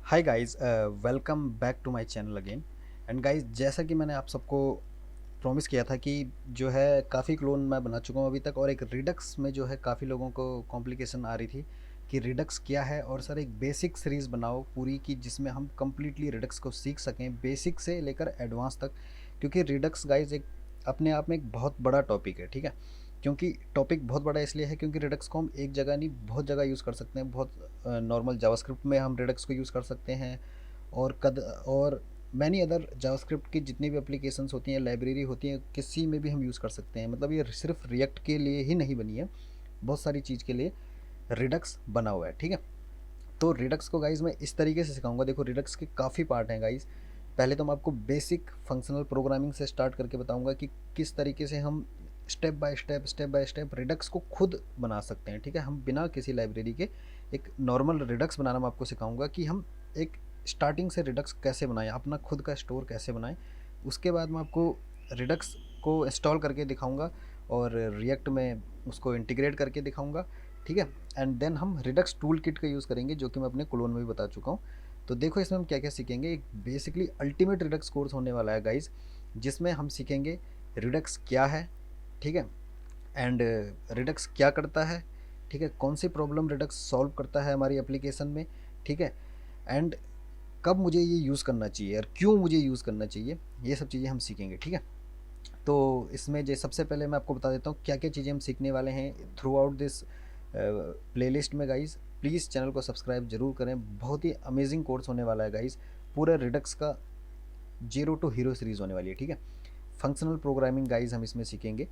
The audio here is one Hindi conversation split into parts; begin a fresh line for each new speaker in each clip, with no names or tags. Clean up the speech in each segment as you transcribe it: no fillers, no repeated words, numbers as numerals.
Hi guys, welcome back to my channel again. And guys, जैसा कि मैंने आप सबको प्रॉमिस किया था कि जो है काफ़ी क्लोन मैं बना चुका हूँ अभी तक, और एक रिडक्स में जो है काफ़ी लोगों को कॉम्प्लिकेशन आ रही थी कि रिडक्स क्या है। और सर एक बेसिक सीरीज़ बनाओ पूरी की जिसमें हम कम्प्लीटली रिडक्स को सीख सकें, बेसिक से लेकर एडवांस तक। क्योंकि रिडक्स गाइस एक अपने आप में एक बहुत बड़ा टॉपिक है, ठीक है। क्योंकि टॉपिक बहुत बड़ा इसलिए है क्योंकि रिडक्स को हम एक जगह नहीं बहुत जगह यूज़ कर सकते हैं। बहुत नॉर्मल जावास्क्रिप्ट में हम रिडक्स को यूज़ कर सकते हैं, और मैनी अदर जावास्क्रिप्ट की जितनी भी एप्लीकेशंस होती हैं, लाइब्रेरी होती हैं, किसी में भी हम यूज़ कर सकते हैं। मतलब ये सिर्फ रिएक्ट के लिए ही नहीं बनी है, बहुत सारी चीज़ के लिए रिडक्स बना हुआ है, ठीक है। तो रिडक्स को गाइज मैं इस तरीके से सिखाऊंगा। देखो, रिडक्स के काफ़ी पार्ट हैं गाइज। पहले तो मैं आपको बेसिक फंक्शनल प्रोग्रामिंग से स्टार्ट करके बताऊंगा कि किस तरीके से हम स्टेप बाय स्टेप रिडक्स को खुद बना सकते हैं, ठीक है। हम बिना किसी लाइब्रेरी के एक नॉर्मल रिडक्स बनाना मैं आपको सिखाऊंगा कि हम एक स्टार्टिंग से रिडक्स कैसे बनाएं, अपना खुद का स्टोर कैसे बनाएं। उसके बाद मैं आपको रिडक्स को इंस्टॉल करके दिखाऊंगा और रिएक्ट में उसको इंटीग्रेट करके दिखाऊंगा, ठीक है। एंड देन हम रिडक्स टूल किट का यूज़ करेंगे, जो कि मैं अपने क्लोन में भी बता चुका हूँ। तो देखो, इसमें हम क्या क्या सीखेंगे। एक बेसिकली अल्टीमेट रिडक्स कोर्स होने वाला है गाइज, जिसमें हम सीखेंगे रिडक्स क्या है, ठीक है। एंड रिडक्स क्या करता है, ठीक है। कौन सी प्रॉब्लम रिडक्स सॉल्व करता है हमारी एप्लीकेशन में, ठीक है। एंड कब मुझे ये यूज़ करना चाहिए और क्यों मुझे यूज़ करना चाहिए, ये सब चीज़ें हम सीखेंगे, ठीक है। तो इसमें जो सबसे पहले मैं आपको बता देता हूँ क्या क्या चीज़ें हम सीखने वाले हैं थ्रू आउट दिस प्लेलिस्ट में गाइज। प्लीज़ चैनल को सब्सक्राइब जरूर करें, बहुत ही अमेजिंग कोर्स होने वाला है गाइज। पूरे रिडक्स का जीरो टू हीरो सीरीज़ होने वाली है, ठीक है। फंक्शनल प्रोग्रामिंग गाइज हम इसमें सीखेंगे,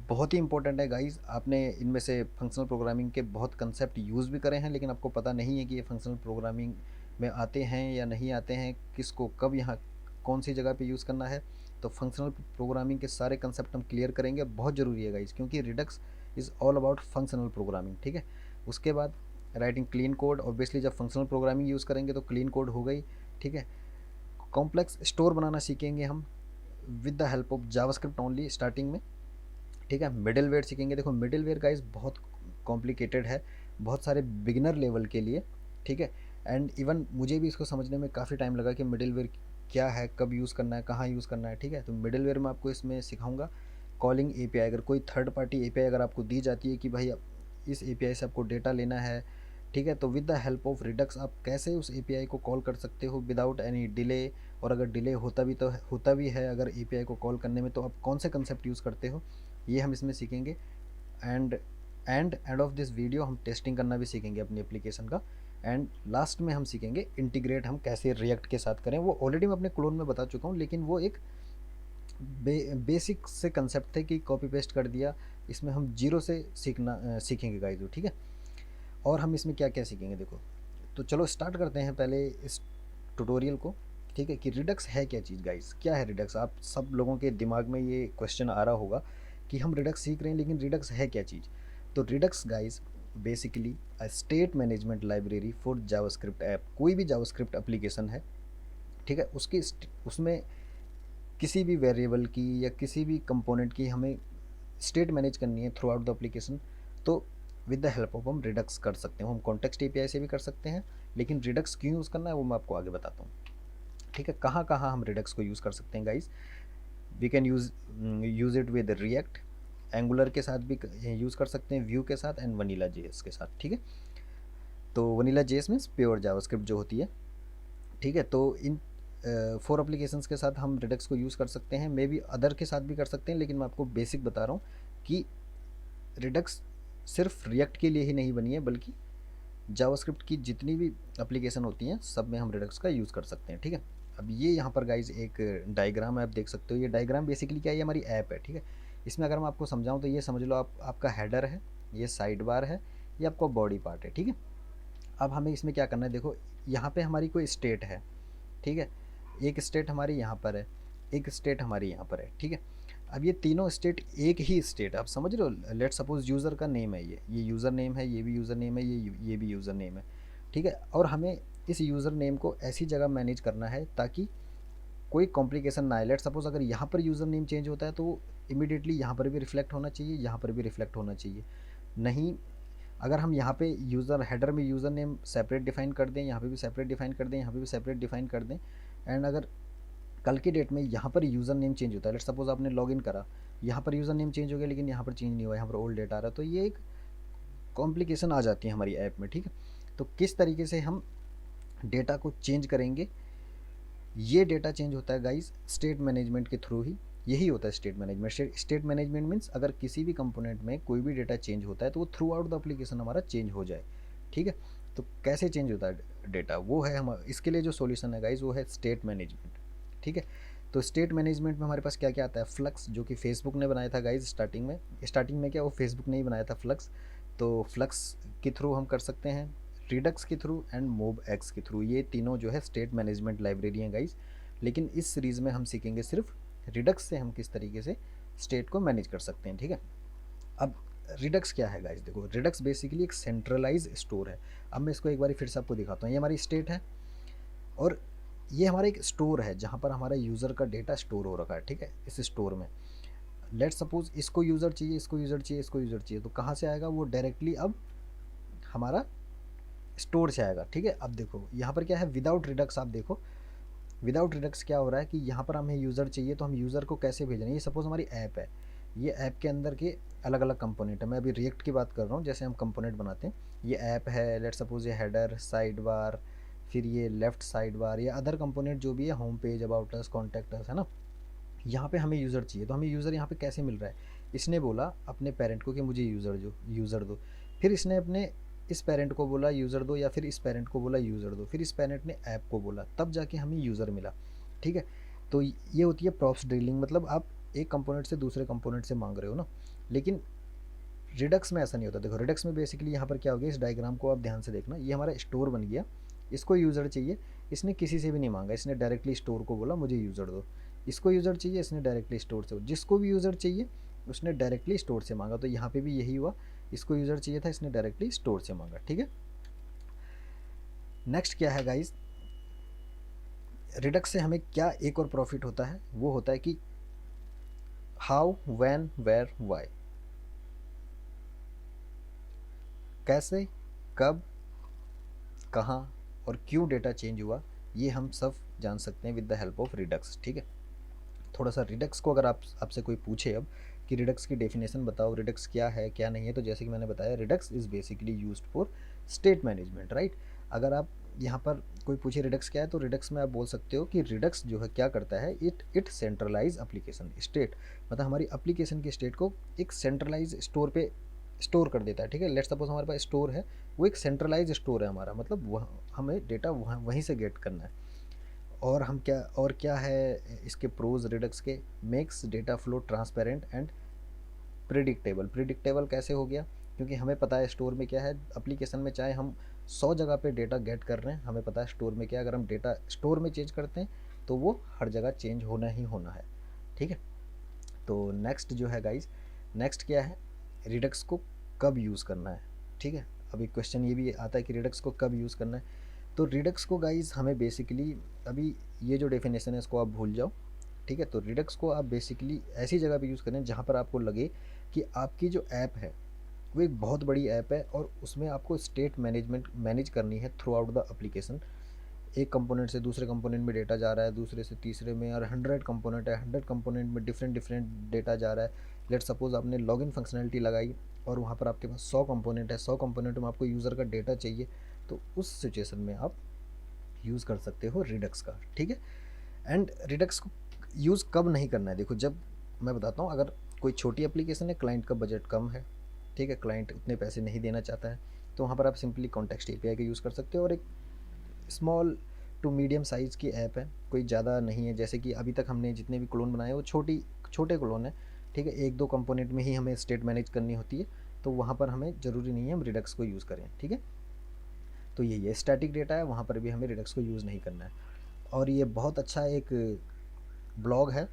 बहुत ही इंपॉर्टेंट है गाइज। आपने इनमें से फंक्शनल प्रोग्रामिंग के बहुत कंसेप्ट यूज़ भी करे हैं, लेकिन आपको पता नहीं है कि ये फंक्शनल प्रोग्रामिंग में आते हैं या नहीं आते हैं, किसको कब यहाँ कौन सी जगह पे यूज़ करना है। तो फंक्शनल प्रोग्रामिंग के सारे कंसेप्ट हम क्लियर करेंगे, बहुत ज़रूरी है गाइज, क्योंकि Redux is all about functional programming, ठीक है। उसके बाद राइटिंग क्लीन कोड, ऑब्वियसली जब फंक्शनल प्रोग्रामिंग यूज़ करेंगे तो क्लीन कोड हो गई, ठीक है। कॉम्प्लेक्स स्टोर बनाना सीखेंगे हम with the help of JavaScript only starting में, ठीक है। मिडिल वेयर सीखेंगे। देखो, मिडिल वेयर गाइस बहुत कॉम्प्लिकेटेड है, बहुत सारे बिगिनर लेवल के लिए, ठीक है। एंड इवन मुझे भी इसको समझने में काफ़ी टाइम लगा कि मिडिल वेयर क्या है, कब यूज़ करना है, कहाँ यूज़ करना है, ठीक है। तो मिडिल वेयर में आपको इसमें सिखाऊंगा कॉलिंग एपीआई। अगर कोई थर्ड पार्टी एपीआई अगर आपको दी जाती है कि भाई इस एपीआई से आपको डेटा लेना है, ठीक है, तो with the help of Redux आप कैसे उस एपीआई को कॉल कर सकते हो विदाउट एनी डिले। और अगर डिले होता भी है अगर एपीआई को कॉल करने में, तो आप कौन से कंसेप्ट यूज़ करते हो, ये हम इसमें सीखेंगे। And end of this video हम टेस्टिंग करना भी सीखेंगे अपनी एप्लीकेशन का। एंड लास्ट में हम सीखेंगे इंटीग्रेट हम कैसे रिएक्ट के साथ करें। वो ऑलरेडी मैं अपने क्लोन में बता चुका हूँ, लेकिन वो एक बेसिक से कंसेप्ट थे कि कॉपी पेस्ट कर दिया। इसमें हम जीरो से सीखेंगे गाइस, ठीक है। और हम इसमें क्या क्या सीखेंगे, देखो। तो चलो स्टार्ट करते हैं पहले इस ट्यूटोरियल को, ठीक है। कि रिडक्स है क्या चीज़ गाइस, क्या है रिडक्स। आप सब लोगों के दिमाग में ये क्वेश्चन आ रहा होगा कि हम रिडक्स सीख रहे हैं, लेकिन रिडक्स है क्या चीज़। तो Redux guys basically a state management library for JavaScript app. कोई भी जावास्क्रिप्ट एप्लीकेशन है, ठीक है, उसकी उसमें किसी भी वेरिएबल की या किसी भी कंपोनेंट की हमें स्टेट मैनेज करनी है थ्रू आउट द एप्लीकेशन, तो विद द हेल्प ऑफ हम रिडक्स कर सकते हैं। हम कॉन्टेक्स्ट एपीआई से भी कर सकते हैं, लेकिन रिडक्स क्यों यूज़ करना है वो मैं आपको आगे बताता हूँ, ठीक है। कहाँ कहाँ हम रिडक्स को यूज़ कर सकते हैं guys. We can use it with React, Angular के साथ भी यूज़ कर सकते हैं, व्यू के साथ, एंड वनीला जेएस के साथ, ठीक है। तो vanilla JS means pure JavaScript जो होती है, ठीक है। तो इन 4 एप्लीकेशंस के साथ हम रिडक्स को यूज़ कर सकते हैं, मे बी अदर के साथ भी कर सकते हैं, लेकिन मैं आपको बेसिक बता रहा हूँ कि रिडक्स सिर्फ रिएक्ट के लिए ही नहीं बनी है, बल्कि जावास्क्रिप्ट की जितनी भी एप्लीकेशन होती हैं सब में हम रिडक्स का यूज़ कर सकते हैं, ठीक है। अब ये यहाँ पर गाइज एक डायग्राम है, आप देख सकते हो। ये डायग्राम बेसिकली क्या है, ये हमारी ऐप है, ठीक है। इसमें अगर मैं आपको समझाऊँ तो ये समझ लो आप, आपका हेडर है, ये साइड बार है, ये आपका बॉडी पार्ट है, ठीक है। अब हमें इसमें क्या करना है, देखो यहाँ पे हमारी कोई स्टेट है, ठीक है। एक स्टेट हमारी यहाँ पर है, एक स्टेट हमारी यहाँ पर है, ठीक है। अब ये तीनों स्टेट एक ही स्टेट, आप समझ रहे हो। लेट सपोज यूज़र का नेम है, ये यूज़र नेम है, ये भी यूज़र नेम है, ये भी यूज़र नेम है, ठीक है। और हमें इस यूज़र नेम को ऐसी जगह मैनेज करना है ताकि कोई कॉम्प्लिकेशन ना आए। लेट सपोज अगर यहाँ पर यूज़र नेम चेंज होता है तो इमीडिएटली यहाँ पर भी रिफ्लेक्ट होना चाहिए, यहाँ पर भी रिफ्लेक्ट होना चाहिए। नहीं अगर हम यहाँ पे यूज़र हेडर में यूज़र नेम सेपरेट डिफाइन कर दें, यहाँ पे भी सेपरेट डिफाइन कर दें, यहाँ पे भी सेपरेट डिफाइन कर दें, एंड अगर कल की डेट में यहाँ पर यूज़र नेम चेंज होता है, लेट्स सपोज आपने लॉगिन करा, यहाँ पर यूज़र नेम चेंज हो गया लेकिन यहाँ पर चेंज नहीं हुआ, यहाँ पर ओल्ड डेटा आ रहा है, तो ये एक कॉम्प्लिकेशन आ जाती है हमारी ऐप में। ठीक है, तो किस तरीके से हम डेटा को चेंज करेंगे, ये डेटा चेंज होता है गाइस स्टेट मैनेजमेंट के थ्रू ही। यही होता है state management. State management means अगर किसी भी कंपोनेंट में कोई भी डेटा चेंज होता है तो वो थ्रू आउट द एप्लीकेशन हमारा चेंज हो जाए। ठीक है, तो कैसे चेंज होता है डेटा, वो है हम इसके लिए जो सॉल्यूशन है गाइस वो है स्टेट मैनेजमेंट। ठीक है, तो स्टेट मैनेजमेंट में हमारे पास क्या क्या आता है, फ्लक्स, जो कि फेसबुक ने बनाया था गाइस स्टार्टिंग में क्या वो फेसबुक ने ही बनाया था फ्लक्स, तो फ्लक्स के थ्रू हम कर सकते हैं, रिडक्स के थ्रू एंड मोब एक्स के थ्रू। ये तीनों जो है स्टेट मैनेजमेंट लाइब्रेरी हैं गाइस, लेकिन इस सीरीज़ में हम सीखेंगे सिर्फ रिडक्स से हम किस तरीके से स्टेट को मैनेज कर सकते हैं। ठीक है, अब रिडक्स क्या है गाइस, देखो रिडक्स बेसिकली एक सेंट्रलाइज स्टोर है। अब मैं इसको एक बार फिर से आपको दिखाता हूँ, ये हमारी स्टेट है और ये हमारा एक स्टोर है जहाँ पर हमारा यूज़र का डेटा स्टोर हो रखा है। ठीक है, इस स्टोर में लेट सपोज इसको यूज़र चाहिए, इसको यूज़र चाहिए, इसको यूज़र चाहिए, तो कहाँ से आएगा वो डायरेक्टली अब हमारा स्टोर से आएगा। ठीक है, अब देखो यहाँ पर क्या है विदाउट रिडक्स, आप देखो विदाउट रिडक्स क्या हो रहा है कि यहाँ पर हमें यूज़र चाहिए तो हम यूज़र को कैसे भेज रहे हैं, ये सपोज़ हमारी ऐप है, ये ऐप के अंदर के अलग अलग कंपोनेंट है। मैं अभी रिएक्ट की बात कर रहा हूँ, जैसे हम कंपोनेंट बनाते हैं, ये ऐप है, लेट सपोज ये हेडर, साइड बार, फिर ये लेफ्ट साइड बार, या अदर कंपोनेंट जो भी है, home page, about us, contact us, है ना। यहाँ पे हमें यूज़र चाहिए, तो हमें यूज़र यहाँ पे कैसे मिल रहा है, इसने बोला अपने पेरेंट को कि मुझे यूज़र दो, फिर इसने अपने इस पेरेंट को बोला यूज़र दो, या फिर इस पेरेंट को बोला यूज़र दो, फिर इस पेरेंट ने ऐप को बोला, तब जाके हमें यूज़र मिला। ठीक है, तो ये होती है प्रॉप्स ड्रिलिंग, मतलब आप एक कंपोनेंट से दूसरे कंपोनेंट से मांग रहे हो ना। लेकिन रिडक्स में ऐसा नहीं होता। देखो रिडक्स में बेसिकली यहाँ पर क्या हो गया, इस डायग्राम को आप ध्यान से देखना, ये हमारा स्टोर बन गया, इसको यूज़र चाहिए, इसने किसी से भी नहीं मांगा, इसने डायरेक्टली स्टोर को बोला मुझे यूज़र दो। इसको यूज़र चाहिए, इसने डायरेक्टली स्टोर से, जिसको भी यूज़र चाहिए उसने डायरेक्टली स्टोर से मांगा, तो यहाँ पे भी यही हुआ, इसको यूज़र चाहिए था, इसने डायरेक्टली स्टोर से मांगा। ठीक है, नेक्स्ट क्या है गाइज, रिडक्स से हमें क्या एक और प्रॉफिट होता है, वो होता है कि हाउ, व्हेन, वेयर, वाई, कैसे, कब, कहाँ और क्यों डेटा चेंज हुआ, ये हम सब जान सकते हैं with the help of Redux. ठीक है, थोड़ा सा रिडक्स को अगर आपसे कोई पूछे अब कि रिडक्स की डेफिनेशन बताओ, रिडक्स क्या है क्या नहीं है, तो जैसे कि मैंने बताया Redux is basically used for state management, right. अगर आप यहाँ पर कोई पूछे रिडक्स क्या है, तो रिडक्स में आप बोल सकते हो कि रिडक्स जो है क्या करता है, इट सेंट्रलाइज एप्लीकेशन स्टेट, मतलब हमारी एप्लीकेशन की स्टेट को एक सेंट्रलाइज स्टोर पे स्टोर कर देता है। ठीक है, लेट्स सपोज हमारे पास स्टोर है, वो एक सेंट्रलाइज स्टोर है हमारा, मतलब वह हमें डेटा वहीं से गेट करना है। और क्या है इसके प्रोज रिडक्स के, makes data flow transparent and predictable. Predictable कैसे हो गया, क्योंकि हमें पता है स्टोर में क्या है, एप्लीकेशन में चाहे हम 100 जगह पे डेटा गेट कर रहे हैं, हमें पता है स्टोर में क्या, अगर हम डेटा स्टोर में चेंज करते हैं तो वो हर जगह चेंज होना ही होना है। ठीक है, तो नेक्स्ट जो है गाइज, नेक्स्ट क्या है, रिडक्स को कब यूज़ करना है। ठीक है, अभी क्वेश्चन ये भी आता है कि रिडक्स को कब यूज़ करना है, तो रिडक्स को गाइज हमें बेसिकली, अभी ये जो डेफिनेशन है इसको आप भूल जाओ। ठीक है, तो रिडक्स को आप बेसिकली ऐसी जगह पे यूज़ करें जहाँ पर आपको लगे कि आपकी जो ऐप है वो एक बहुत बड़ी ऐप है और उसमें आपको स्टेट मैनेजमेंट मैनेज करनी है थ्रू आउट द एप्लीकेशन। एक कंपोनेंट से दूसरे कंपोनेंट में डेटा जा रहा है, दूसरे से तीसरे में, और 100 कंपोनेंट है, 100 कंपोनेंट में डिफरेंट डिफरेंट डेटा जा रहा है। लेट सपोज आपने लॉगिन फंक्शनलिटी लगाई और वहाँ पर आपके पास 100 कंपोनेंट है, 100 कंपोनेंट में आपको यूज़र का डेटा चाहिए, तो उस सिचुएशन में आप यूज़ कर सकते हो रिडक्स का। ठीक है, एंड रिडक्स को यूज़ कब नहीं करना है, देखो जब मैं बताता हूँ, अगर कोई छोटी एप्लीकेशन है, क्लाइंट का बजट कम है, ठीक है, क्लाइंट उतने पैसे नहीं देना चाहता है, तो वहाँ पर आप सिंपली कॉन्टेक्स्ट एपीआई का यूज़ कर सकते हो, और एक स्मॉल टू मीडियम साइज़ की ऐप है, कोई ज़्यादा नहीं है, जैसे कि अभी तक हमने जितने भी क्लोन बनाए वो छोटे क्लोन है। ठीक है, एक दो कंपोनेंट में ही हमें स्टेट मैनेज करनी होती है, तो वहाँ पर हमें ज़रूरी नहीं है हम रिडक्स को यूज़ करें। ठीक है, तो ये स्टैटिक डेटा है, वहाँ पर भी हमें रिडक्स को यूज़ नहीं करना है। और ये बहुत अच्छा एक ब्लॉग है,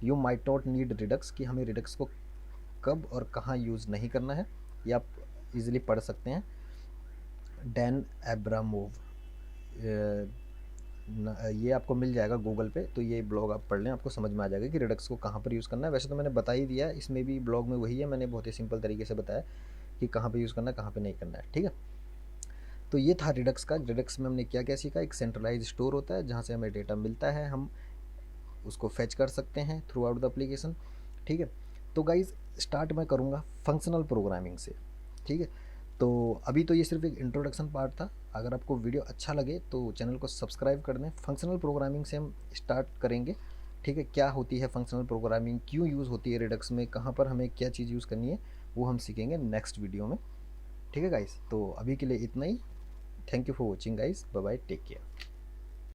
you might not need Redux, कि हमें रिडक्स को कब और कहाँ यूज़ नहीं करना है, ये आप इजीली पढ़ सकते हैं। डैन एब्रामोव, ये आपको मिल जाएगा गूगल पे, तो ये ब्लॉग आप पढ़ लें, आपको समझ में आ जाएगा कि रिडक्स को कहाँ पर यूज़ करना है। वैसे तो मैंने बता ही दिया, इसमें भी ब्लॉग में वही है, मैंने बहुत ही सिंपल तरीके से बताया कि कहाँ पे यूज़ करना है, कहाँ पे नहीं करना है, ठीक है। तो ये था रिडक्स का। रिडक्स में हमने क्या क्या सीखा, एक सेंट्रलाइज स्टोर होता है जहाँ से हमें डेटा मिलता है, हम उसको फेच कर सकते हैं थ्रू आउट द एप्लीकेशन, ठीक है। तो गाइज स्टार्ट मैं करूँगा फंक्शनल प्रोग्रामिंग से, ठीक है। तो अभी तो ये सिर्फ एक इंट्रोडक्शन पार्ट था। अगर आपको वीडियो अच्छा लगे तो चैनल को सब्सक्राइब कर दें। फंक्शनल प्रोग्रामिंग से हम स्टार्ट करेंगे, ठीक है। क्या होती है फंक्शनल प्रोग्रामिंग, क्यों यूज़ होती है रिडक्स में, कहाँ पर हमें क्या चीज़ यूज़ करनी है, वो हम सीखेंगे नेक्स्ट वीडियो में, ठीक है गाइस। तो अभी के लिए इतना ही। Thank you for watching guys, bye bye, take care.